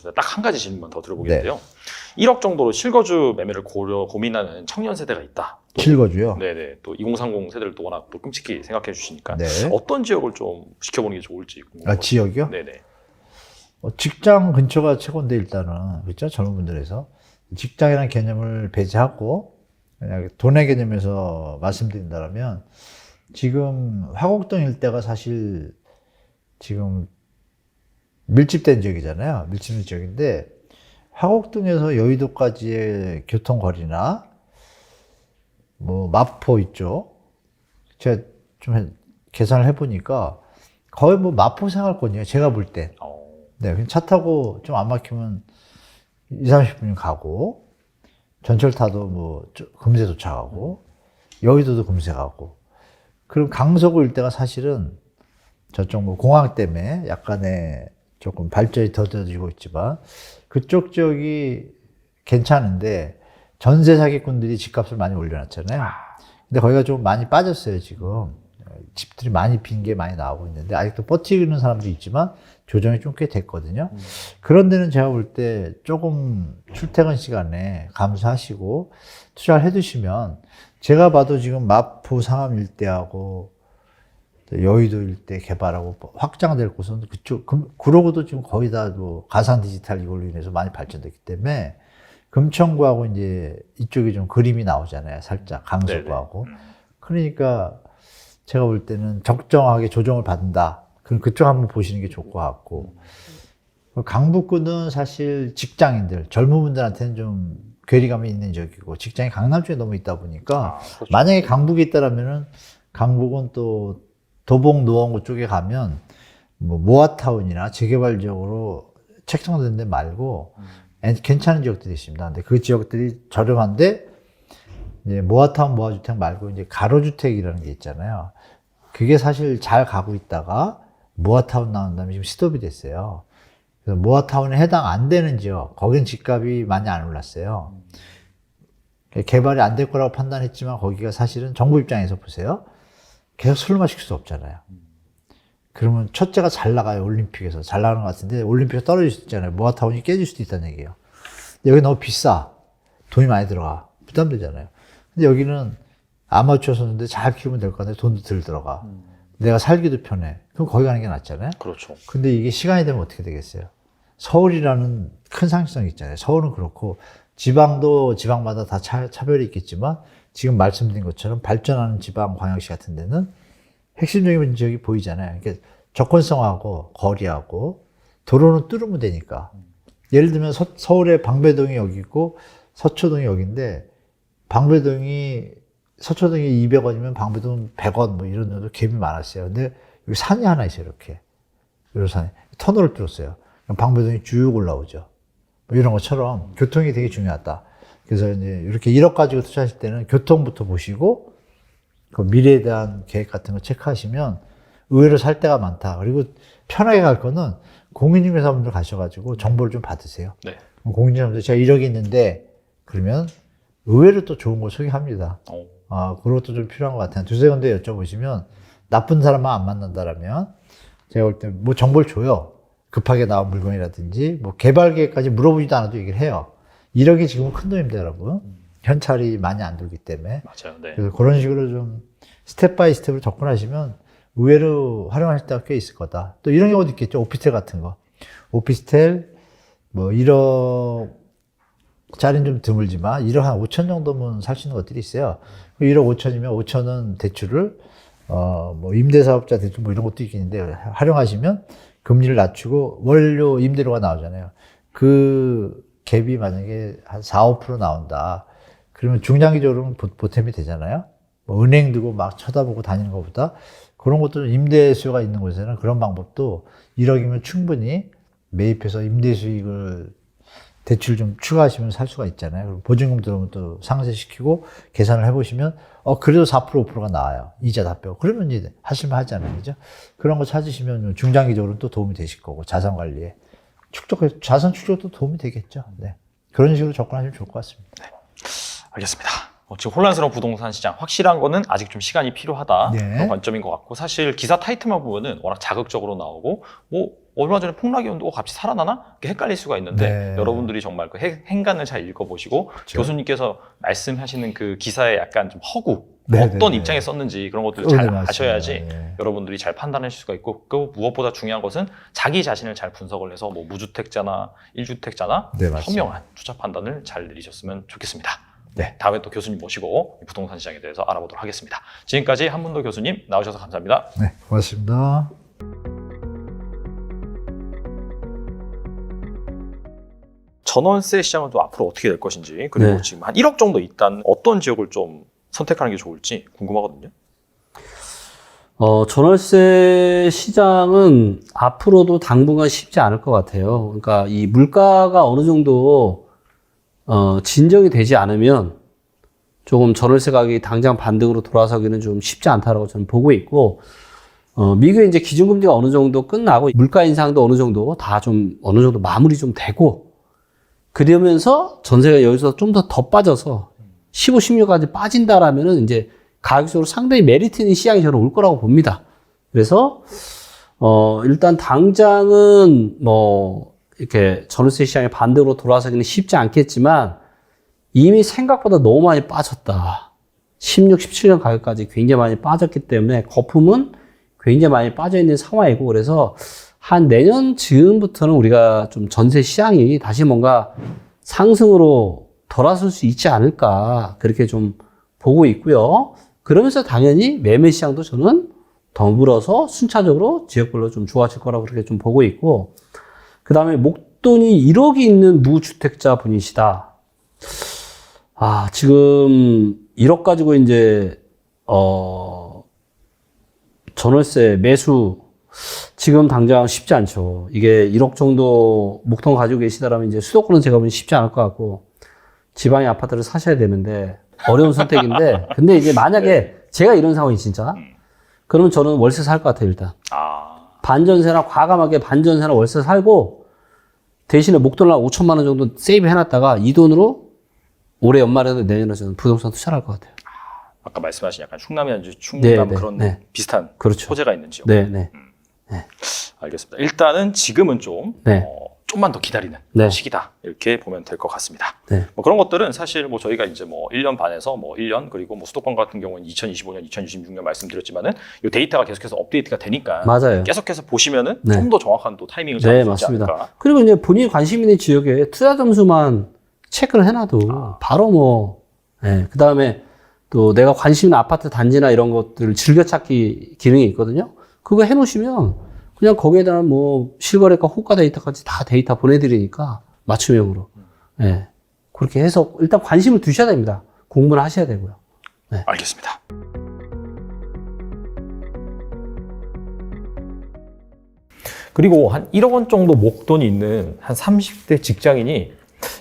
마치겠습니다. 딱 한 가지 질문만 더 들어보겠는데요. 1억 정도로 실거주 매매를 고민하는 청년 세대가 있다. 실거주요? 네네. 또 2030 세대를 또 워낙 또 끔찍히 생각해 주시니까 네. 어떤 지역을 좀 지켜보는 게 좋을지 궁금해요. 지역이요? 네네. 직장 근처가 최고인데 일단은 그렇죠? 젊은 분들에서 직장이라는 개념을 배제하고 그냥 돈의 개념에서 말씀드린다면 지금 화곡동 일대가 사실 지금 밀집된 지역이잖아요. 밀집된 지역인데 화곡동에서 여의도까지의 교통거리나 뭐 마포 있죠. 제가 좀 계산을 해보니까 거의 뭐 마포 생활권이에요. 제가 볼 때. 네, 그냥 차 타고 좀 안 막히면 20-30분이면 가고 전철 타도 뭐 금세 도착하고 여의도도 금세 가고 그럼 강서구 일대가 사실은 저쪽 뭐 공항 때문에 약간의 조금 발전이 더뎌지고 있지만 그쪽 지역이 괜찮은데 전세 사기꾼들이 집값을 많이 올려놨잖아요. 근데 거기가 좀 많이 빠졌어요, 지금. 집들이 많이 빈 게 많이 나오고 있는데 아직도 버티는 사람도 있지만 조정이 좀 꽤 됐거든요. 그런 데는 제가 볼 때 조금 출퇴근 시간에 감수하시고 투자를 해두시면 제가 봐도 지금 마포 상암 일대하고 여의도 일대 개발하고 확장될 곳은 그쪽, 그러고도 지금 거의 다 뭐 가상 디지털 이걸로 인해서 많이 발전됐기 때문에 금천구하고 이제 이쪽이 좀 그림이 나오잖아요. 살짝 강서구하고. 그러니까 제가 볼 때는 적정하게 조정을 받는다. 그럼 그쪽 한번 보시는 게 좋을 것 같고. 강북구는 사실 직장인들, 젊은 분들한테는 좀 괴리감이 있는 지역이고, 직장이 강남 쪽에 너무 있다 보니까, 그렇죠. 만약에 강북이 있다라면은, 강북은 또 도봉, 노원구 쪽에 가면, 뭐, 모아타운이나 재개발 지역으로 책정된 데 말고, 괜찮은 지역들이 있습니다. 근데 그 지역들이 저렴한데, 이제 모아타운, 모아주택 말고 이제 가로주택이라는 게 있잖아요. 그게 사실 잘 가고 있다가 모아타운 나온 다음에 지금 스톱이 됐어요. 그래서 모아타운에 해당 안 되는 지역, 거긴 집값이 많이 안 올랐어요. 개발이 안 될 거라고 판단했지만 거기가 사실은 정부 입장에서 보세요. 계속 술로 마실 수 없잖아요. 그러면 첫째가 잘 나가요. 올림픽에서. 잘 나가는 것 같은데 올림픽에서 떨어질 수 있잖아요. 모아타운이 깨질 수도 있다는 얘기예요. 근데 여기 너무 비싸. 돈이 많이 들어가. 부담되잖아요. 근데 여기는 아마추어 선수인데 잘 키우면 될 것 같은데 돈도 덜 들어가. 내가 살기도 편해. 그럼 거기 가는 게 낫잖아요. 그렇죠. 근데 이게 시간이 되면 어떻게 되겠어요? 서울이라는 큰 상식성이 있잖아요. 서울은 그렇고 지방도 지방마다 다 차별이 있겠지만 지금 말씀드린 것처럼 발전하는 지방 광역시 같은 데는 핵심적인 지역이 보이잖아요. 그러니까 접근성하고 거리하고 도로는 뚫으면 되니까. 예를 들면 서울의 방배동이 여기고 서초동이 여기인데 서초동이 200원이면 방배동은 100원 뭐 이런 데도 갭이 많았어요. 근데 여기 산이 하나 있어요, 이렇게. 이런 산이. 터널을 뚫었어요. 그럼 방배동이 쭉 올라오죠. 뭐 이런 것처럼 교통이 되게 중요하다. 그래서 이제 이렇게 1억 가지고 투자하실 때는 교통부터 보시고 그 미래에 대한 계획 같은 거 체크하시면 의외로 살 데가 많다. 그리고 편하게 갈 거는 공인중개사분들 가셔가지고 정보를 좀 받으세요. 네. 공인중개사분들 제가 1억이 있는데 그러면 의외로 또 좋은 걸 소개합니다. 그것도 좀 필요한 것 같아요. 두세 군데 여쭤보시면 나쁜 사람만 안 만난다라면 제가 볼 때 뭐 정보를 줘요. 급하게 나온 물건이라든지 뭐 개발 계획까지 물어보지도 않아도 얘기를 해요. 1억이 지금은 큰 돈입니다, 여러분. 현찰이 많이 안 돌기 때문에. 맞아요. 네. 그래서 그런 식으로 좀 스텝 바이 스텝으로 접근하시면 의외로 활용하실 때가 꽤 있을 거다. 또 이런 경우도 있겠죠. 오피스텔 같은 거. 오피스텔 뭐 1억 짜리는 좀 드물지만 1억 한 5천 정도면 살 수 있는 것들이 있어요. 1억 5천이면 5천은 대출을 뭐 임대사업자 대출 뭐 이런 것도 있겠는데 활용하시면 금리를 낮추고 원료 임대료가 나오잖아요. 그 갭이 만약에 한 4-5% 나온다. 그러면 중장기적으로는 보탬이 되잖아요. 뭐 은행 두고 막 쳐다보고 다니는 것보다 그런 것도 임대 수요가 있는 곳에는 그런 방법도 1억이면 충분히 매입해서 임대 수익을 대출 좀 추가하시면 살 수가 있잖아요. 그리고 보증금 들어오면 또 상쇄시키고 계산을 해보시면 그래도 4% 5%가 나와요. 이자 다 빼고. 그러면 이제 하실만 하잖아요. 그죠? 그런 거 찾으시면 중장기적으로는 또 도움이 되실 거고 자산 관리에 자산 축적도 도움이 되겠죠. 네. 그런 식으로 접근하시면 좋을 것 같습니다. 네. 알겠습니다. 지금 혼란스러운 부동산 시장 확실한 거는 아직 좀 시간이 필요하다. 네. 그런 관점인 것 같고 사실 기사 타이틀만 보면은 워낙 자극적으로 나오고 뭐 얼마 전에 폭락이 온다고 값이 살아나나? 이렇게 헷갈릴 수가 있는데 네. 여러분들이 정말 그 행간을 잘 읽어보시고 그렇죠. 교수님께서 말씀하시는 그 기사에 약간 좀 허구, 네, 어떤 네, 입장에 썼는지 그런 것들을 네, 잘 맞습니다. 아셔야지 네. 여러분들이 잘 판단하실 수가 있고 그 무엇보다 중요한 것은 자기 자신을 잘 분석을 해서 뭐 무주택자나 1주택자나 네, 맞습니다. 현명한 투자 판단을 잘 내리셨으면 좋겠습니다. 네. 다음에 또 교수님 모시고 부동산 시장에 대해서 알아보도록 하겠습니다. 지금까지 한문도 교수님 나오셔서 감사합니다. 네, 고맙습니다. 전월세 시장은 또 앞으로 어떻게 될 것인지 그리고 네. 지금 한 1억 정도 있다는 어떤 지역을 좀 선택하는 게 좋을지 궁금하거든요. 전월세 시장은 앞으로도 당분간 쉽지 않을 것 같아요. 그러니까 이 물가가 어느 정도 진정이 되지 않으면 조금 전월세 가격이 당장 반등으로 돌아서기는 좀 쉽지 않다라고 저는 보고 있고, 미국의 이제 기준금리가 어느 정도 끝나고 물가 인상도 어느 정도 다 좀 어느 정도 마무리 좀 되고, 그러면서 전세가 여기서 좀 더 빠져서 15, 16까지 빠진다라면은 이제 가격적으로 상당히 메리트 있는 시장이 저는 올 거라고 봅니다. 그래서 일단 당장은 뭐 이렇게 전월세 시장의 반등으로 돌아서기는 쉽지 않겠지만 이미 생각보다 너무 많이 빠졌다. 16, 17년 가격까지 굉장히 많이 빠졌기 때문에 거품은 굉장히 많이 빠져 있는 상황이고, 그래서 한 내년 즈음부터는 우리가 좀 전세 시장이 다시 뭔가 상승으로 돌아설 수 있지 않을까, 그렇게 좀 보고 있고요. 그러면서 당연히 매매 시장도 저는 더불어서 순차적으로 지역별로 좀 좋아질 거라고 그렇게 좀 보고 있고, 그 다음에 목돈이 1억이 있는 무주택자 분이시다. 지금 1억 가지고 이제 전월세 매수 지금 당장 쉽지 않죠. 이게 1억 정도 목돈 가지고 계시다라면 이제 수도권은 제가 보기엔 쉽지 않을 것 같고 지방의 아파트를 사셔야 되는데 어려운 선택인데, 근데 이제 만약에 제가 이런 상황이 진짜 그러면 저는 월세 살 것 같아요. 일단 반전세나 과감하게 반전세나 월세 살고 대신에 목돈을 한 5천만 원 정도 세이브 해놨다가 이 돈으로 올해 연말에도 내년에 저는 부동산 투자를 할 것 같아요. 아까 말씀하신 약간 충남이나 충남 네, 그런 네. 비슷한 그렇죠. 소재가 있는 지역. 네. 알겠습니다. 일단은 지금은 좀 네. 좀만 더 기다리는 네. 시기다 이렇게 보면 될 것 같습니다. 네. 뭐 그런 것들은 사실 뭐 저희가 이제 뭐 1년 반에서 뭐 1년 그리고 뭐 수도권 같은 경우는 2025년, 2026년 말씀드렸지만은 이 데이터가 계속해서 업데이트가 되니까 맞아요. 계속해서 보시면은 네. 좀 더 정확한 또 타이밍을 네, 잡을 수 있지 맞습니다. 않을까. 그리고 이제 본인이 관심 있는 지역에 투자 점수만 체크를 해놔도 바로 뭐, 그 다음에 또 내가 관심 있는 아파트 단지나 이런 것들을 즐겨찾기 기능이 있거든요. 그거 해놓으시면 그냥 거기에 대한 뭐 실거래가 호가 데이터까지 다 데이터 보내드리니까 맞춤형으로. 그렇게 해서 일단 관심을 두셔야 됩니다. 공부를 하셔야 되고요. 네. 알겠습니다. 그리고 한 1억 원 정도 목돈이 있는 한 30대 직장인이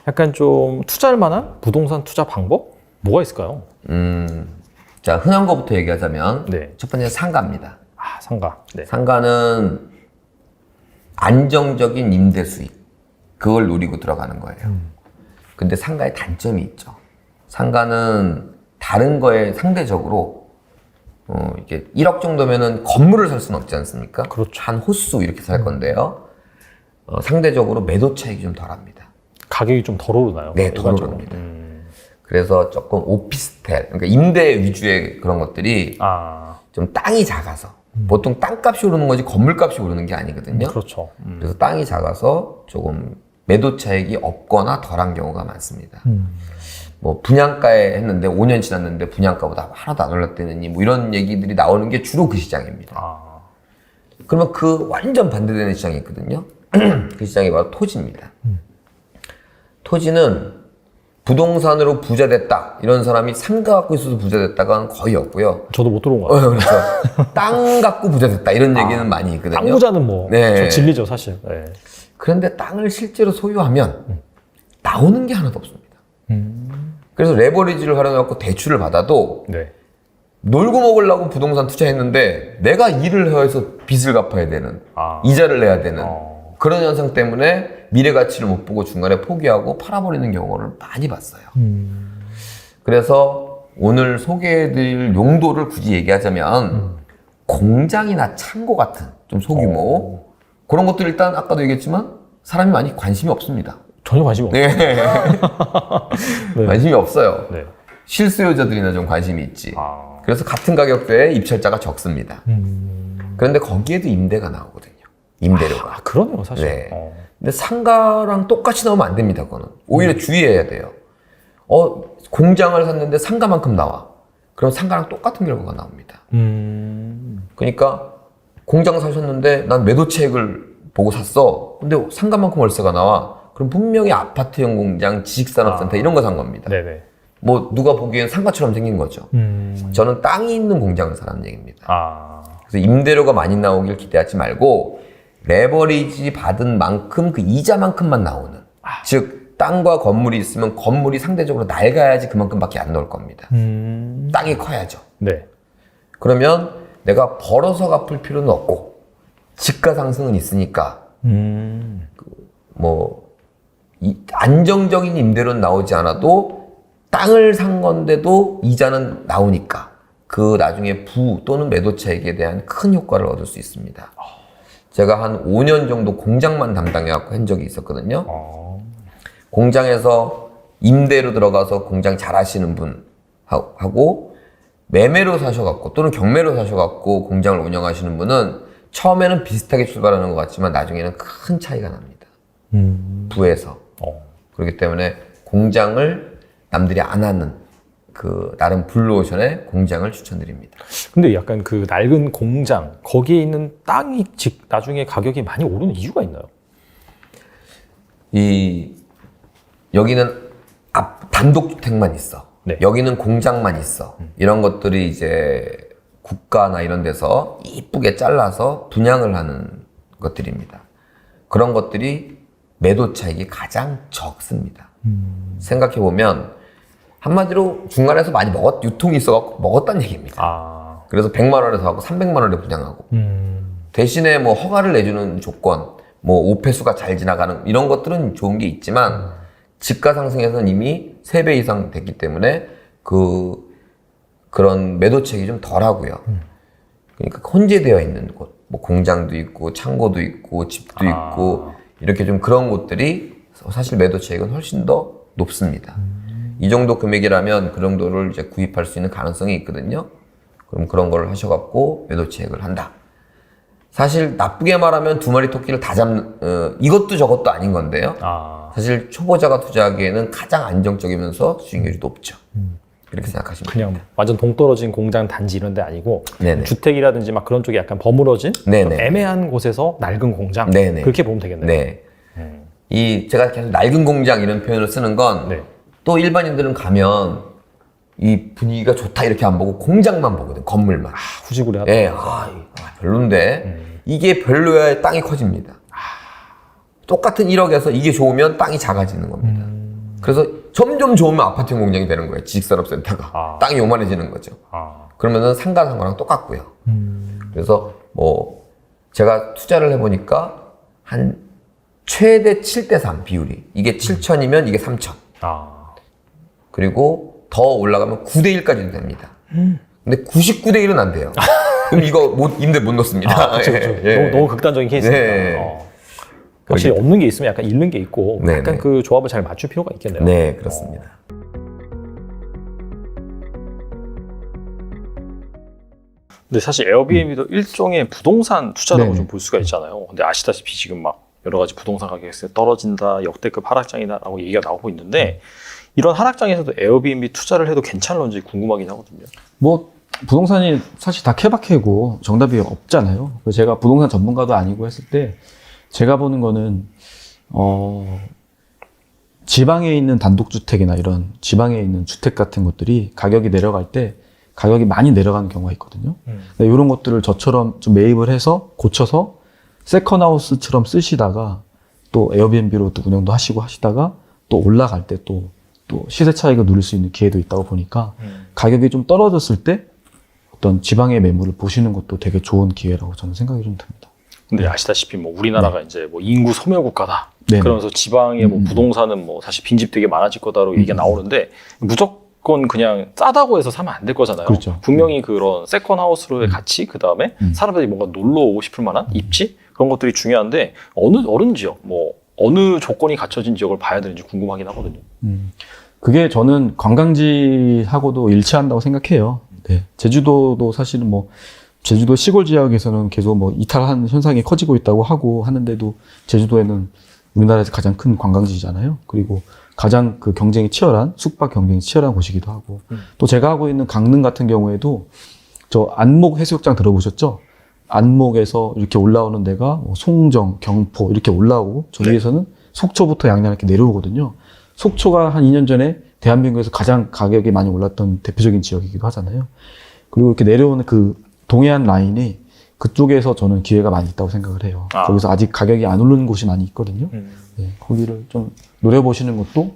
약간 좀 투자할 만한 부동산 투자 방법? 뭐가 있을까요? 자, 흔한 것부터 얘기하자면 네. 첫 번째는 상가입니다. 상가. 네. 상가는 안정적인 임대 수익, 그걸 노리고 들어가는 거예요. 근데 상가의 단점이 있죠. 상가는 다른 거에 상대적으로 이게 1억 정도면은 건물을 살 수는 없지 않습니까? 그렇죠. 한 호수 이렇게 살 건데요. 상대적으로 매도 차익이 좀 덜합니다. 가격이 좀 덜 오르나요? 네, 덜 일반적으로? 오릅니다. 그래서 조금 오피스텔, 그러니까 임대 위주의 그런 것들이 좀 땅이 작아서, 보통 땅값이 오르는 거지 건물값이 오르는 게 아니거든요. 그렇죠. 그래서 땅이 작아서 조금 매도 차익이 없거나 덜한 경우가 많습니다. 뭐 분양가에 했는데 5년 지났는데 분양가보다 하나도 안 올랐다느니 뭐 이런 얘기들이 나오는 게 주로 그 시장입니다. 그러면 그 완전 반대되는 시장이 있거든요. 그 시장이 바로 토지입니다. 토지는 부동산으로 부자 됐다 이런 사람이 상가 갖고 있어서 부자 됐다가는 거의 없고요. 저도 못 들어온 것 같아요. 그렇죠. 땅 갖고 부자 됐다 이런 얘기는 많이 있거든요. 땅 부자는 뭐 네. 진리죠 사실. 네. 그런데 땅을 실제로 소유하면 나오는 게 하나도 없습니다. 그래서 레버리지를 활용해서 대출을 받아도 네. 놀고 먹으려고 부동산 투자했는데 내가 일을 해서 빚을 갚아야 되는, 이자를 내야 되는 그런 현상 때문에 미래 가치를 못 보고 중간에 포기하고 팔아버리는 경우를 많이 봤어요. 그래서 오늘 소개해드릴 용도를 굳이 얘기하자면 공장이나 창고 같은 좀 소규모 그런 것들 일단 아까도 얘기했지만 사람이 많이 관심이 없습니다. 전혀 관심이 없어요. 네. 네. 관심이 없어요. 네. 실수요자들이나 좀 관심이 있지. 아. 그래서 같은 가격대에 입찰자가 적습니다. 그런데 거기에도 임대가 나오거든요. 임대료가. 아, 그러네요, 사실. 네. 근데 상가랑 똑같이 나오면 안 됩니다, 그거는. 오히려 주의해야 돼요. 공장을 샀는데 상가만큼 나와. 그럼 상가랑 똑같은 결과가 나옵니다. 그러니까 공장 사셨는데 난 매도채액을 보고 샀어. 근데 상가만큼 월세가 나와. 그럼 분명히 아파트형 공장, 지식산업센터 이런 거 산 겁니다. 네네. 뭐 누가 보기엔 상가처럼 생긴 거죠. 저는 땅이 있는 공장을 사라는 얘기입니다. 아. 그래서 임대료가 많이 나오길 기대하지 말고 레버리지 받은 만큼 그 이자만큼만 나오는. 즉 땅과 건물이 있으면 건물이 상대적으로 낡아야지 그만큼밖에 안 나올 겁니다. 땅이 커야죠. 네. 그러면 내가 벌어서 갚을 필요는 없고 집가 상승은 있으니까 안정적인 임대료는 나오지 않아도 땅을 산 건데도 이자는 나오니까 그 나중에 부 또는 매도차익에 대한 큰 효과를 얻을 수 있습니다. 제가 한 5년 정도 공장만 담당해갖고 한 적이 있었거든요. 공장에서 임대로 들어가서 공장 잘 하시는 분하고 매매로 사셔갖고 또는 경매로 사셔갖고 공장을 운영하시는 분은 처음에는 비슷하게 출발하는 것 같지만 나중에는 큰 차이가 납니다. 부에서. 그렇기 때문에 공장을 남들이 안 하는 그 나름 블루오션의 공장을 추천드립니다. 근데 약간 그 낡은 공장, 거기에 있는 땅이 나중에 가격이 많이 오르는 이유가 있나요? 여기는 단독주택만 있어. 네. 여기는 공장만 있어. 이런 것들이 이제 국가나 이런 데서 이쁘게 잘라서 분양을 하는 것들입니다. 그런 것들이 매도 차익이 가장 적습니다. 생각해보면 한마디로 중간에서 많이 유통이 있어갖고 먹었다는 얘기입니다. 그래서 100만 원에 사고 300만 원에 분양하고 대신에 뭐 허가를 내주는 조건, 뭐 오폐수가 잘 지나가는 이런 것들은 좋은 게 있지만 집가 상승에서는 이미 3배 이상 됐기 때문에 그런 매도책이 좀 덜하고요. 그러니까 혼재되어 있는 곳, 뭐 공장도 있고 창고도 있고 집도 있고 이렇게 좀 그런 곳들이 사실 매도책은 훨씬 더 높습니다. 이 정도 금액이라면 그 정도를 이제 구입할 수 있는 가능성이 있거든요. 그럼 그런 걸 하셔갖고 매도책을 한다. 사실 나쁘게 말하면 두 마리 토끼를 다 잡는 이것도 저것도 아닌 건데요. 사실 초보자가 투자하기에는 가장 안정적이면서 수익률이 높죠. 이렇게 생각하시면 그냥 됩니다. 완전 동떨어진 공장 단지 이런 데 아니고 네네. 주택이라든지 막 그런 쪽이 약간 버무러진 좀 네네. 애매한 곳에서 낡은 공장 네네. 그렇게 보면 되겠네요. 네. 제가 계속 낡은 공장 이런 표현을 쓰는 건 네. 또 일반인들은 가면 이 분위기가 좋다 이렇게 안 보고 공장만 보거든. 건물만. 후지구리하다. 예, 별론데 이게 별로야 땅이 커집니다. 똑같은 1억에서 이게 좋으면 땅이 작아지는 겁니다. 그래서 점점 좋으면 아파트형 공장이 되는 거예요. 지식산업센터가. 땅이 요만해지는 거죠. 그러면은 상가랑 똑같고요. 그래서 뭐 제가 투자를 해보니까 한 최대 7대3 비율이. 이게 7천이면 이게 3천. 그리고 더 올라가면 9대1까지도 됩니다. 근데 99대1은 안 돼요. 그럼 이거 임대 못 넣습니다. 그쵸. 예. 너무 극단적인 케이스니까. 네. 확실히 없는 게 있으면 약간 잃는 게 있고 네네. 약간 그 조합을 잘 맞출 필요가 있겠네요. 네, 그렇습니다. 근데 사실 에어비앤비도 일종의 부동산 투자라고 네네. 좀 볼 수가 있잖아요. 근데 아시다시피 지금 막 여러 가지 부동산 가격이 떨어진다, 역대급 하락장이다라고 얘기가 나오고 있는데 이런 하락장에서도 에어비앤비 투자를 해도 괜찮은지 궁금하긴 하거든요. 뭐 부동산이 사실 다 케바케고 정답이 없잖아요. 제가 부동산 전문가도 아니고 했을 때 제가 보는 거는 지방에 있는 단독주택이나 이런 지방에 있는 주택 같은 것들이 가격이 내려갈 때 가격이 많이 내려가는 경우가 있거든요. 이런 것들을 저처럼 좀 매입을 해서 고쳐서 세컨하우스처럼 쓰시다가 또 에어비앤비로 또 운영도 하시고 하시다가 또 올라갈 때 또 시세 차익을 누릴 수 있는 기회도 있다고 보니까 가격이 좀 떨어졌을 때 어떤 지방의 매물을 보시는 것도 되게 좋은 기회라고 저는 생각이 좀 듭니다. 근데 아시다시피 뭐 우리나라가 이제 뭐 인구 소멸 국가다. 네네. 그러면서 지방의 뭐 부동산은 뭐 사실 빈집 되게 많아질 거다로 얘기가 나오는데 무조건 그냥 싸다고 해서 사면 안 될 거잖아요. 그렇죠. 분명히 그런 세컨하우스로의 가치, 그 다음에 사람들이 뭔가 놀러 오고 싶을 만한 입지 그런 것들이 중요한데 어느 지역, 뭐 어느 조건이 갖춰진 지역을 봐야 되는지 궁금하긴 하거든요. 그게 저는 관광지하고도 일치한다고 생각해요. 네. 제주도도 사실은 뭐 제주도 시골 지역에서는 계속 뭐 이탈한 현상이 커지고 있다고 하고 하는데도 제주도에는 우리나라에서 가장 큰 관광지잖아요. 그리고 가장 그 경쟁이 치열한 숙박 경쟁이 치열한 곳이기도 하고 또 제가 하고 있는 강릉 같은 경우에도 저 안목 해수욕장 들어보셨죠? 안목에서 이렇게 올라오는 데가 뭐 송정, 경포 이렇게 올라오고 저기에서는 속초부터 양양 이렇게 내려오거든요. 속초가 한 2년 전에 대한민국에서 가장 가격이 많이 올랐던 대표적인 지역이기도 하잖아요. 그리고 이렇게 내려오는 그 동해안 라인이 그쪽에서 저는 기회가 많이 있다고 생각을 해요. 거기서 아직 가격이 안 오르는 곳이 많이 있거든요. 네, 거기를 좀 노려보시는 것도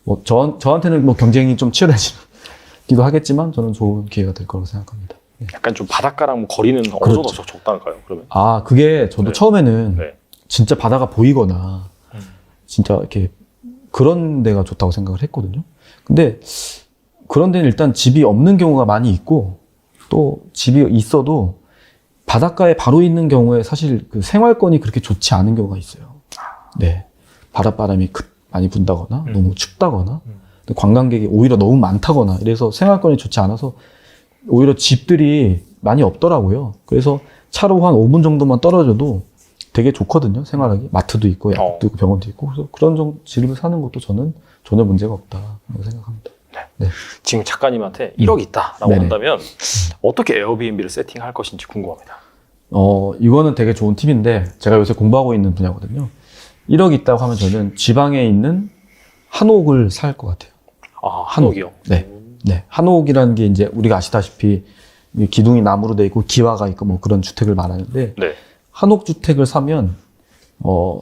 뭐 저한테는 뭐 경쟁이 좀 치열해지기도 하겠지만 저는 좋은 기회가 될 거라고 생각합니다. 네. 약간 좀 바닷가랑 거리는 어느 정도 적당할까요? 그러면? 아, 그게 저도 네. 처음에는 네. 진짜 바다가 보이거나 진짜 이렇게 그런 데가 좋다고 생각을 했거든요. 근데 그런 데는 일단 집이 없는 경우가 많이 있고 또 집이 있어도 바닷가에 바로 있는 경우에 사실 그 생활권이 그렇게 좋지 않은 경우가 있어요. 네. 바닷바람이 많이 분다거나 너무 춥다거나 관광객이 오히려 너무 많다거나 이래서 생활권이 좋지 않아서 오히려 집들이 많이 없더라고요. 그래서 차로 한 5분 정도만 떨어져도 되게 좋거든요. 생활하기. 마트도 있고 약국도 있고 병원도 있고. 그래서 그런 집을 사는 것도 저는 전혀 문제가 없다고 생각합니다. 네. 지금 작가님한테 1억 있다라고 네네. 한다면 어떻게 에어비앤비를 세팅할 것인지 궁금합니다. 이거는 되게 좋은 팁인데 제가 요새 공부하고 있는 분야거든요. 1억 있다고 하면 저는 지방에 있는 한옥을 살 것 같아요. 아, 한옥이요? 네. 네. 한옥이라는 게 이제 우리가 아시다시피 기둥이 나무로 돼 있고 기와가 있고 뭐 그런 주택을 말하는데 네. 한옥 주택을 사면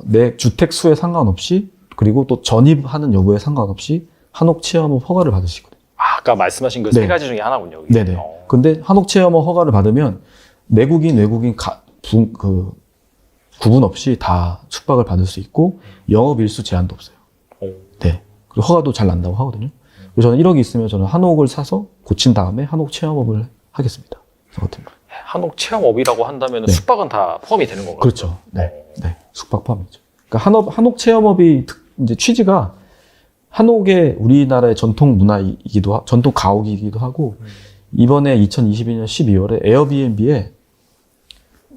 내 주택 수에 상관없이 그리고 또 전입하는 여부에 상관없이 한옥 체험업 허가를 받을 수 있거든요. 아까 말씀하신 그 네. 세 가지 중에 하나군요. 그게. 네네. 근데 한옥 체험업 허가를 받으면 내국인, 외국인 구분 없이 다 숙박을 받을 수 있고 영업 일수 제한도 없어요. 네. 그리고 허가도 잘 난다고 하거든요. 그래서 저는 1억이 있으면 저는 한옥을 사서 고친 다음에 한옥 체험업을 하겠습니다. 저 같은 거. 한옥 체험업이라고 한다면 네. 숙박은 다 포함이 되는 건가요? 그렇죠. 네. 네. 숙박 포함이죠. 그러니까 한옥 체험업이 이제 취지가 한옥의 우리나라의 전통 문화이기도 전통 가옥이기도 하고 이번에 2022년 12월에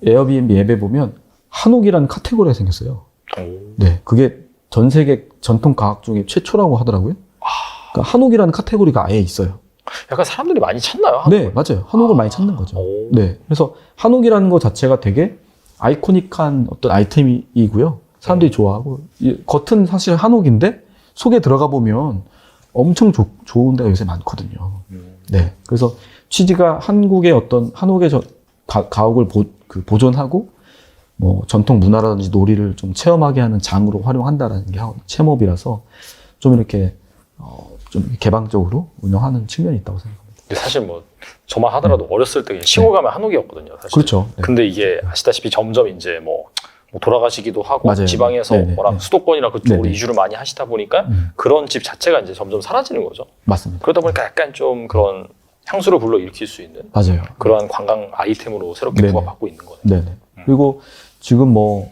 에어비앤비 앱에 보면 한옥이라는 카테고리가 생겼어요. 네. 그게 전 세계 전통 가옥 중에 최초라고 하더라고요. 그러니까 한옥이라는 카테고리가 아예 있어요. 약간 사람들이 많이 찾나요? 네, 맞아요. 한옥을 많이 찾는 거죠. 네. 그래서 한옥이라는 것 자체가 되게 아이코닉한 어떤 아이템이고요. 사람들이 좋아하고 겉은 사실 한옥인데 속에 들어가 보면 엄청 좋은 데가 요새 많거든요. 네. 그래서 취지가 한국의 어떤 한옥의 가옥을 보존하고 뭐 전통 문화라든지 놀이를 좀 체험하게 하는 장으로 활용한다라는 게 체험업이라서 좀 이렇게 좀 개방적으로 운영하는 측면이 있다고 생각합니다. 근데 사실 뭐 저만 하더라도 어렸을 때 그냥 시골 가면 한옥이었거든요. 사실. 그렇죠. 네. 근데 이게 아시다시피 점점 이제 뭐 돌아가시기도 하고 맞아요. 지방에서 네네. 워낙 수도권이나 그쪽으로 네네. 이주를 많이 하시다 보니까 그런 집 자체가 이제 점점 사라지는 거죠. 맞습니다. 그러다 보니까 약간 좀 그런 향수를 불러일으킬 수 있는 맞아요. 그러한 관광 아이템으로 새롭게 네네. 부각받고 있는 거네요. 네네. 그리고 지금 뭐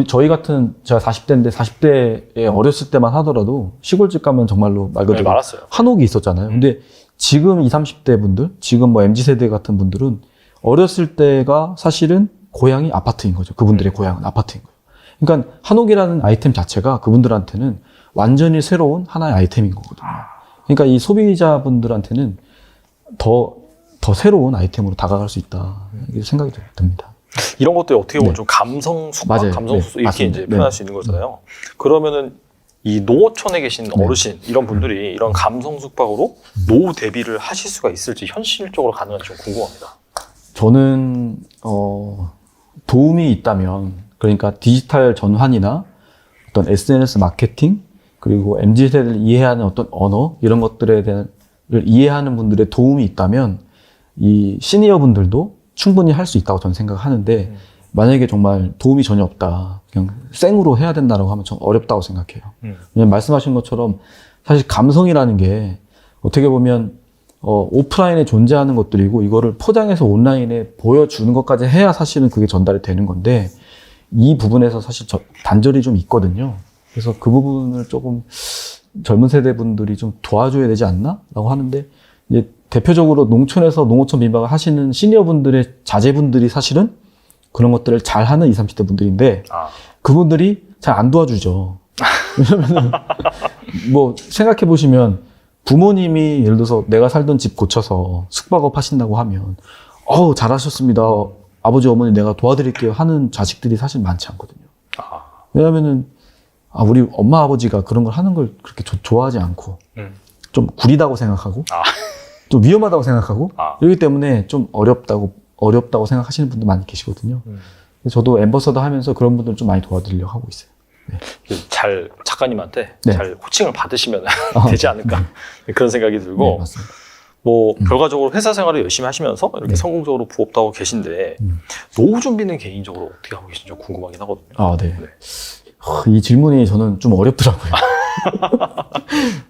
저희 같은 제가 40대인데 40대에 어렸을 때만 하더라도 시골집 가면 정말로 말 네, 그대로 많았어요. 한옥이 있었잖아요. 근데 지금 20, 30대 분들, 지금 뭐 MZ세대 같은 분들은 어렸을 때가 사실은 고향이 아파트인 거죠. 그분들의 고향은 아파트인 거예요. 그러니까 한옥이라는 아이템 자체가 그분들한테는 완전히 새로운 하나의 아이템인 거거든요. 그러니까 이 소비자분들한테는 더 새로운 아이템으로 다가갈 수 있다. 이렇게 생각이 듭니다. 이런 것들이 어떻게 보면 네. 좀 감성 숙박, 맞아요. 감성 네, 숙소 이렇게 맞습니다. 이제 표현할 네. 수 있는 거잖아요. 그러면은 이 농어촌에 계신 어르신 이런 분들이 이런 감성 숙박으로 노후 대비를 하실 수가 있을지 현실적으로 가능한지 좀 궁금합니다. 저는 도움이 있다면 그러니까 디지털 전환이나 어떤 SNS 마케팅 그리고 MZ세대를 이해하는 어떤 언어 이런 것들에 대한 이해하는 분들의 도움이 있다면 이 시니어 분들도 충분히 할 수 있다고 저는 생각하는데 만약에 정말 도움이 전혀 없다 그냥 생으로 해야 된다고 하면 좀 어렵다고 생각해요. 왜냐면 말씀하신 것처럼 사실 감성이라는 게 어떻게 보면 오프라인에 존재하는 것들이고 이거를 포장해서 온라인에 보여주는 것까지 해야 사실은 그게 전달이 되는 건데 이 부분에서 사실 단절이 좀 있거든요. 그래서 그 부분을 조금 젊은 세대 분들이 좀 도와줘야 되지 않나? 라고 하는데, 이제 대표적으로 농촌에서 농어촌 민박을 하시는 시니어분들의 자제분들이 사실은 그런 것들을 잘 하는 20, 30대 분들인데, 그분들이 잘 안 도와주죠. 왜냐면은, 뭐, 생각해 보시면, 부모님이 예를 들어서 내가 살던 집 고쳐서 숙박업 하신다고 하면, 잘하셨습니다. 아버지, 어머니 내가 도와드릴게요 하는 자식들이 사실 많지 않거든요. 왜냐면은, 우리 엄마, 아버지가 그런 걸 하는 걸 그렇게 좋아하지 않고, 좀 구리다고 생각하고, 좀 위험하다고 생각하고, 이러기 때문에 좀 어렵다고 생각하시는 분들 많이 계시거든요. 저도 앰버서더 하면서 그런 분들을 좀 많이 도와드리려고 하고 있어요. 네. 잘 작가님한테 네. 잘 코칭을 받으시면 되지 않을까 그런 생각이 들고 네, 맞습니다. 뭐 결과적으로 회사 생활을 열심히 하시면서 이렇게 네. 성공적으로 부업도 하고 계신데 노후 준비는 개인적으로 어떻게 하고 계신지 궁금하긴 하거든요. 네. 이 질문이 저는 좀 어렵더라고요.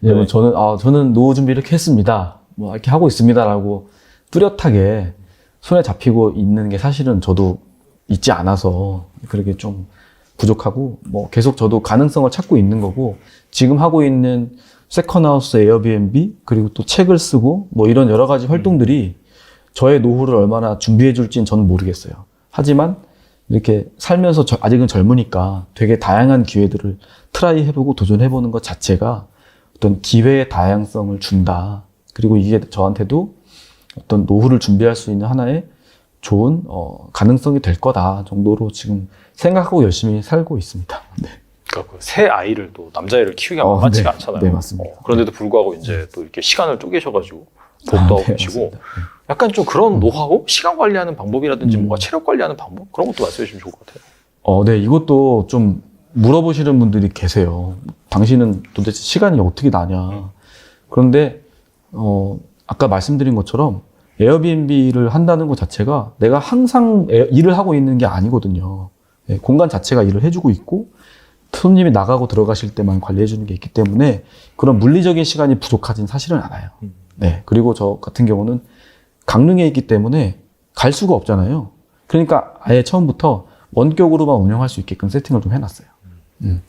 네. 저는 노후 준비 이렇게 했습니다. 뭐 이렇게 하고 있습니다라고 뚜렷하게 손에 잡히고 있는 게 사실은 저도 있지 않아서 그렇게 좀 부족하고, 뭐 계속 저도 가능성을 찾고 있는 거고, 지금 하고 있는 세컨하우스, 에어비앤비, 그리고 또 책을 쓰고 뭐 이런 여러 가지 활동들이 저의 노후를 얼마나 준비해 줄지는 저는 모르겠어요. 하지만 이렇게 살면서 아직은 젊으니까 되게 다양한 기회들을 트라이 해보고 도전해보는 것 자체가 어떤 기회의 다양성을 준다. 그리고 이게 저한테도 어떤 노후를 준비할 수 있는 하나의 좋은 가능성이 될 거다 정도로 지금 생각하고 열심히 살고 있습니다. 네. 그러니까 새 아이를 또 남자애를 키우기가 만만치가 네. 않잖아요. 네, 맞습니다. 그런데도 불구하고 이제 또 이렇게 시간을 쪼개셔가지고 부업도 하고 네, 계시고 맞습니다. 약간 좀 그런 노하우, 시간 관리하는 방법이라든지 뭔가 체력 관리하는 방법 그런 것도 말씀해 주시면 좋을 것 같아요. 네, 이것도 좀 물어보시는 분들이 계세요. 당신은 도대체 시간이 어떻게 나냐. 그런데 아까 말씀드린 것처럼 에어비앤비를 한다는 것 자체가 내가 항상 일을 하고 있는 게 아니거든요. 네, 공간 자체가 일을 해주고 있고 손님이 나가고 들어가실 때만 관리해주는 게 있기 때문에 그런 물리적인 시간이 부족하진 사실은 않아요. 네, 그리고 저 같은 경우는 강릉에 있기 때문에 갈 수가 없잖아요. 그러니까 아예 처음부터 원격으로만 운영할 수 있게끔 세팅을 좀 해놨어요.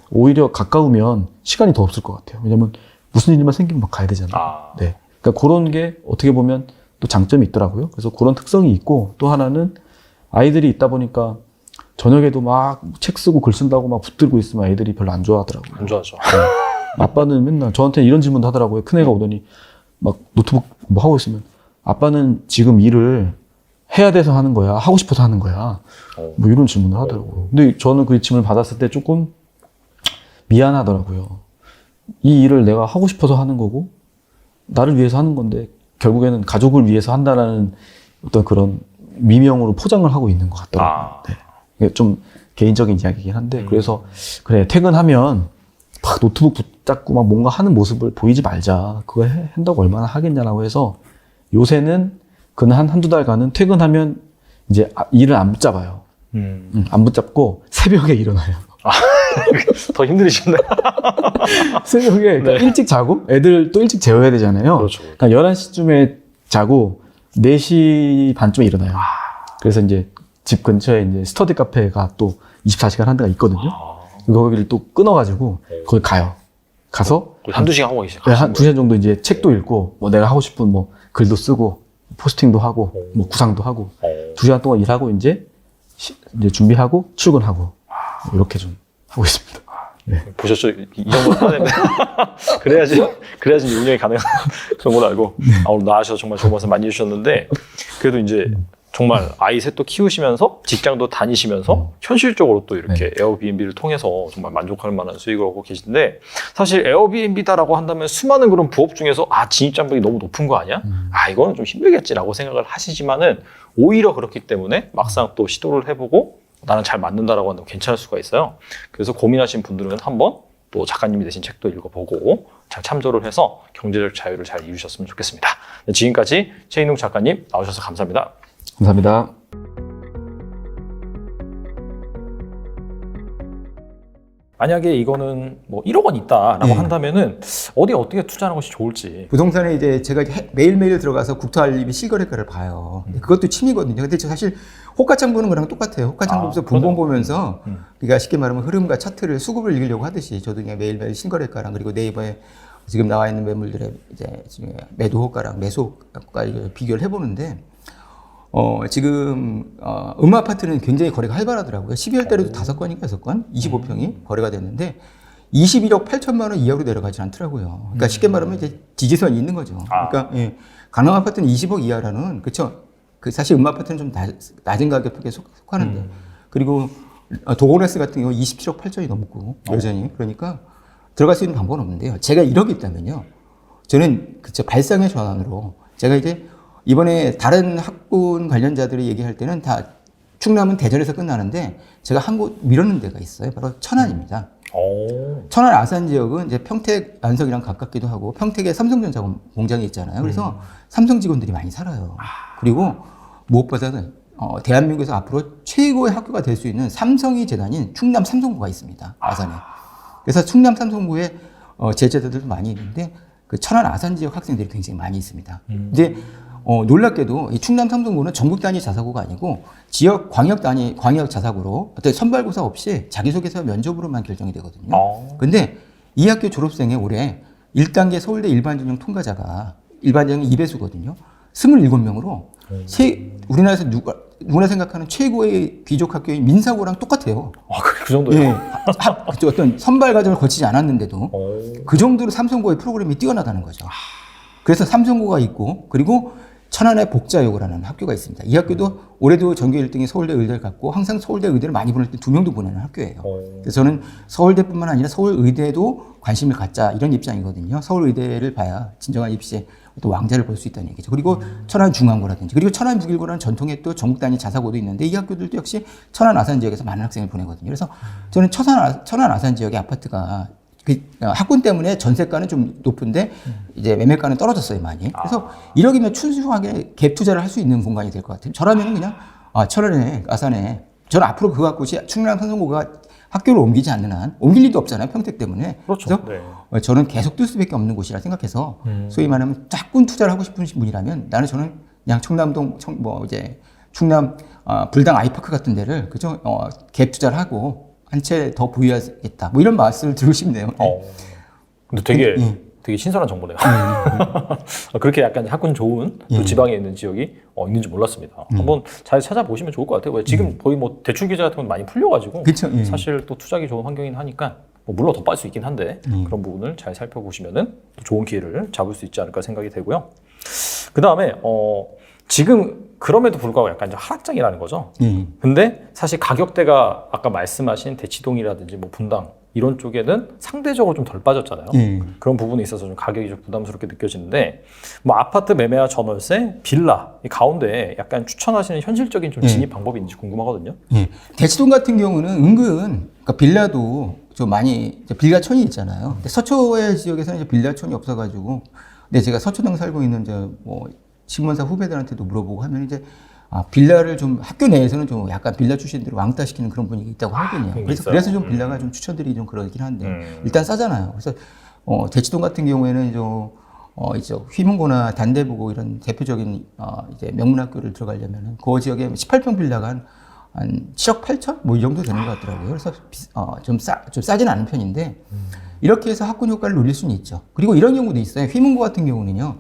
오히려 가까우면 시간이 더 없을 것 같아요. 왜냐면 무슨 일만 생기면 막 가야 되잖아요. 네, 그러니까 그런 게 어떻게 보면 또 장점이 있더라고요. 그래서 그런 특성이 있고, 또 하나는 아이들이 있다 보니까 저녁에도 막 책 쓰고 글 쓴다고 막 붙들고 있으면 아이들이 별로 안 좋아하더라고요. 안 좋아하죠. 네. 아빠는 맨날 저한테 이런 질문도 하더라고요. 큰애가 오더니 막 노트북 뭐 하고 있으면 아빠는 지금 일을 해야 돼서 하는 거야? 하고 싶어서 하는 거야? 뭐 이런 질문을 하더라고요. 근데 저는 그 질문을 받았을 때 조금 미안하더라고요. 이 일을 내가 하고 싶어서 하는 거고 나를 위해서 하는 건데 결국에는 가족을 위해서 한다라는 어떤 그런 미명으로 포장을 하고 있는 것 같더라고요. 네. 이게 좀 개인적인 이야기이긴 한데, 그래서 그래 퇴근하면 막 노트북 붙잡고 막 뭔가 하는 모습을 보이지 말자. 그거 한다고 얼마나 하겠냐라고 해서 요새는 한두 달간은 퇴근하면 이제 일을 안 붙잡아요. 안 붙잡고 새벽에 일어나요. 더 힘들으신데. 새벽에 그러니까 일찍 자고 애들 또 일찍 재워야 되잖아요. 그렇죠. 그러니까 11시쯤에 자고 4시 반쯤에 일어나요. 그래서 이제 집 근처에 이제 스터디 카페가 또 24시간 한 데가 있거든요. 거기를 또 끊어가지고 거기 가요. 가서 한두 시간 하고 계세요. 네, 한 2시간 정도 이제 책도 읽고 뭐 내가 하고 싶은 뭐 글도 쓰고 포스팅도 하고 뭐 구상도 하고 2시간 동안 일하고 이제 준비하고 출근하고 이렇게 좀 하고 있습니다. 네. 보셨죠? 이 정도 해야 되는데. 그래야지 운영이 가능한 그런 걸 알고. 오늘 나와주셔서 정말 좋은 말씀 많이 해주셨는데, 그래도 이제 정말 아이 셋도 키우시면서 직장도 다니시면서 현실적으로 또 이렇게 에어비앤비를 통해서 정말 만족할 만한 수익을 얻고 계신데, 사실 에어비앤비다라고 한다면 수많은 그런 부업 중에서 진입장벽이 너무 높은 거 아니야? 이거는 좀 힘들겠지라고 생각을 하시지만은 오히려 그렇기 때문에 막상 또 시도를 해보고 나는 잘 맞는다라고 한다면 괜찮을 수가 있어요. 그래서 고민하신 분들은 한번 또 작가님이 내신 책도 읽어보고 잘 참조를 해서 경제적 자유를 잘 이루셨으면 좋겠습니다. 지금까지 최인웅 작가님 나오셔서 감사합니다. 감사합니다. 만약에 이거는 뭐 1억 원 있다라고 한다면은 어디에 어떻게 투자하는 것이 좋을지. 부동산에 이제 제가 매일매일 들어가서 국토알림이 실거래가를 봐요. 근데 그것도 취미거든요. 근데 저 사실 호가창 보는 거랑 똑같아요. 호가창 보면서 분봉 보면서 그러니까 쉽게 말하면 흐름과 차트를 수급을 읽으려고 하듯이 저도 그냥 매일매일 실거래가랑 그리고 네이버에 지금 나와 있는 매물들의 이제 매도 호가랑 매수 호가 비교를 해보는데 지금 음아파트는 굉장히 거래가 활발하더라고요. 12월 달에도 5건인가 6건 25평이 거래가 됐는데 21억 8천만 원 이하로 내려가지 않더라고요. 그러니까 쉽게 말하면 이제 지지선이 있는 거죠. 그러니까 예, 강남 아파트는 20억 이하라는 그렇죠. 그 사실 음아파트는 좀 낮은 가격에 속하는데 그리고 도고레스 같은 경우 27억 8천이 넘고 여전히 그러니까 들어갈 수 있는 방법은 없는데요. 제가 1억이 있다면요. 저는 그쵸 발상의 전환으로 제가 이제 이번에 다른 학군 관련자들이 얘기할 때는 다 충남은 대전에서 끝나는데 제가 한 곳 미뤘는 데가 있어요. 바로 천안입니다. 천안 아산 지역은 이제 평택 안성이랑 가깝기도 하고 평택에 삼성전자 공장이 있잖아요. 그래서 삼성 직원들이 많이 살아요. 그리고 무엇보다는 대한민국에서 앞으로 최고의 학교가 될 수 있는 삼성이 재단인 충남 삼성고가 있습니다. 아산에. 그래서 충남 삼성고에 제자들도 많이 있는데 그 천안 아산 지역 학생들이 굉장히 많이 있습니다. 근데 놀랍게도 이 충남 삼성고는 전국 단위 자사고가 아니고 지역 광역 단위 광역 자사고로 어떤 선발고사 없이 자기소개서 면접으로만 결정이 되거든요. 근데 이 학교 졸업생의 올해 1단계 서울대 일반전형 통과자가 일반전형 2배수거든요. 27명으로 우리나라에서 누구나 생각하는 최고의 귀족 학교인 민사고랑 똑같아요. 그 정도요? 예. 어떤 선발 과정을 거치지 않았는데도 그 정도로 삼성고의 프로그램이 뛰어나다는 거죠. 그래서 삼성고가 있고 그리고 천안의 복자여고라는 학교가 있습니다. 이 학교도 올해도 전교 1등이 서울대 의대를 갔고 항상 서울대 의대를 많이 보낼 때 2명도 보내는 학교예요. 그래서 저는 서울대뿐만 아니라 서울의대도 관심을 갖자 이런 입장이거든요. 서울의대를 봐야 진정한 입시에 또 왕자를 볼 수 있다는 얘기죠. 그리고 천안중앙고라든지 그리고 천안북일고라는 전통의 또 전국 단위 자사고도 있는데 이 학교들도 역시 천안 아산 지역에서 많은 학생을 보내거든요. 그래서 저는 천안 아산 지역의 아파트가 학군 때문에 전세가는 좀 높은데 이제 매매가는 떨어졌어요 많이. 그래서 1억이면 순수하게 갭 투자를 할 수 있는 공간이 될 것 같아요. 저라면 그냥 천안에 아산에 저는 앞으로 그 곳이 충남 삼성고가 학교를 옮기지 않는 한 옮길 일도 없잖아요 평택 때문에. 그렇죠. 그래서 저는 계속 뜰 수밖에 없는 곳이라 생각해서 소위 말하면 학군 투자를 하고 싶은 분이라면 저는 그냥 청남동 충남 불당 아이파크 같은 데를 그죠 갭 투자를 하고 한 채 더 보유하겠다. 뭐 이런 말씀을 드리고 싶네요. 근데 되게 신선한 정보네요. 그렇게 약간 학군 좋은 또 지방에 있는 지역이 있는지 몰랐습니다. 한번 잘 찾아보시면 좋을 것 같아요. 지금 거의 뭐 대출 규제 같은 건 많이 풀려가지고 그쵸, 사실 또 투자하기 좋은 환경이긴 하니까 뭐 물론 더 빠질 수 있긴 한데 그런 부분을 잘 살펴보시면은 또 좋은 기회를 잡을 수 있지 않을까 생각이 되고요. 그 다음에 지금 그럼에도 불구하고 약간 좀 하락장이라는 거죠. 근데 사실 가격대가 아까 말씀하신 대치동이라든지 뭐 분당 이런 쪽에는 상대적으로 좀 덜 빠졌잖아요. 그런 부분에 있어서 좀 가격이 좀 부담스럽게 느껴지는데 뭐 아파트 매매와 전월세, 빌라 이 가운데 약간 추천하시는 현실적인 좀 진입 방법이 있는지 궁금하거든요. 대치동 같은 경우는 은근 그러니까 빌라도 좀 많이 빌라촌이 있잖아요. 근데 서초의 지역에서는 이제 빌라촌이 없어가지고 근데 제가 서초동 살고 있는 뭐 신문사 후배들한테도 물어보고 하면 이제 빌라를 좀 학교 내에서는 좀 약간 빌라 출신들을 왕따시키는 그런 분위기 있다고 하거든요. 그래서 좀 빌라가 좀 추천드리기 좀 그러긴 한데 일단 싸잖아요. 그래서 대치동 같은 경우에는 이제 휘문고나 단대부고 이런 대표적인 이제 명문학교를 들어가려면은 그 지역에 18평 빌라가 한 7억 8천 뭐 이 정도 되는 것 같더라고요. 그래서 좀 싸진 않은 편인데 이렇게 해서 학군 효과를 노릴 수는 있죠. 그리고 이런 경우도 있어요. 휘문고 같은 경우는요.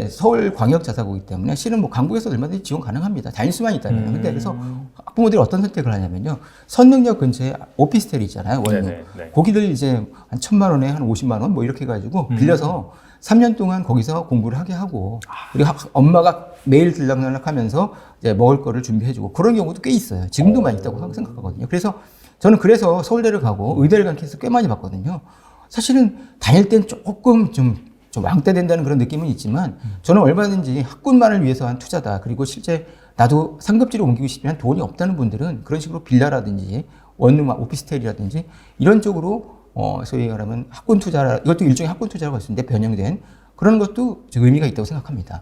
서울 광역 자사고이기 때문에 실은 뭐 강북에서 얼마든지 지원 가능합니다. 다닐 수만 있다면. 근데 그래서 학부모들이 어떤 선택을 하냐면요. 선릉역 근처에 오피스텔이 있잖아요. 원룸. 거기를 이제 한 1,000만 원에 한 50만 원 뭐 이렇게 해가지고 빌려서 3년 동안 거기서 공부를 하게 하고 그리고 엄마가 매일 들락날락 하면서 이제 먹을 거를 준비해주고 그런 경우도 꽤 있어요. 지금도 많이 있다고 생각하거든요. 그래서 저는 그래서 서울대를 가고 의대를 간 케이스 꽤 많이 봤거든요. 사실은 다닐 땐 조금 좀 왕따 된다는 그런 느낌은 있지만 저는 얼마든지 학군만을 위해서 한 투자다. 그리고 실제 나도 상급지로 옮기고 싶지만 돈이 없다는 분들은 그런 식으로 빌라라든지 원룸 오피스텔이라든지 이런 쪽으로 소위 말하면 학군 투자 이것도 일종의 학군 투자라고 할 수 있는데 변형된 그런 것도 의미가 있다고 생각합니다.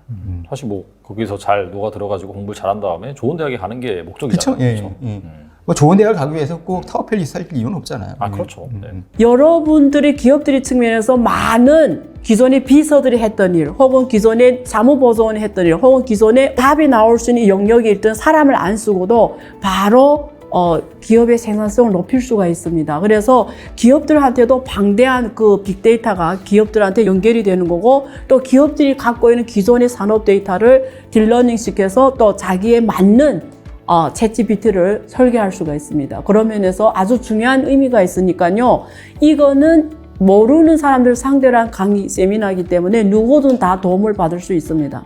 사실 뭐 거기서 잘 녹아 들어가지고 공부를 잘한 다음에 좋은 대학에 가는 게 목적이잖아요. 그렇죠. 뭐 좋은 대학을 가기 위해서 꼭 타워팰리스 살 이유는 없잖아요. 아, 그렇죠. 네. 여러분들이 기업들이 측면에서 많은 기존의 비서들이 했던 일, 혹은 기존의 사무보조원이 했던 일, 혹은 기존에 답이 나올 수 있는 영역이 있던 사람을 안 쓰고도 바로 기업의 생산성을 높일 수가 있습니다. 그래서 기업들한테도 방대한 그 빅데이터가 기업들한테 연결이 되는 거고, 또 기업들이 갖고 있는 기존의 산업 데이터를 딜러닝 시켜서 또 자기에 맞는 챗GPT를 설계할 수가 있습니다. 그런 면에서 아주 중요한 의미가 있으니까요. 이거는 모르는 사람들 상대로 한 강의 세미나이기 때문에 누구든 다 도움을 받을 수 있습니다.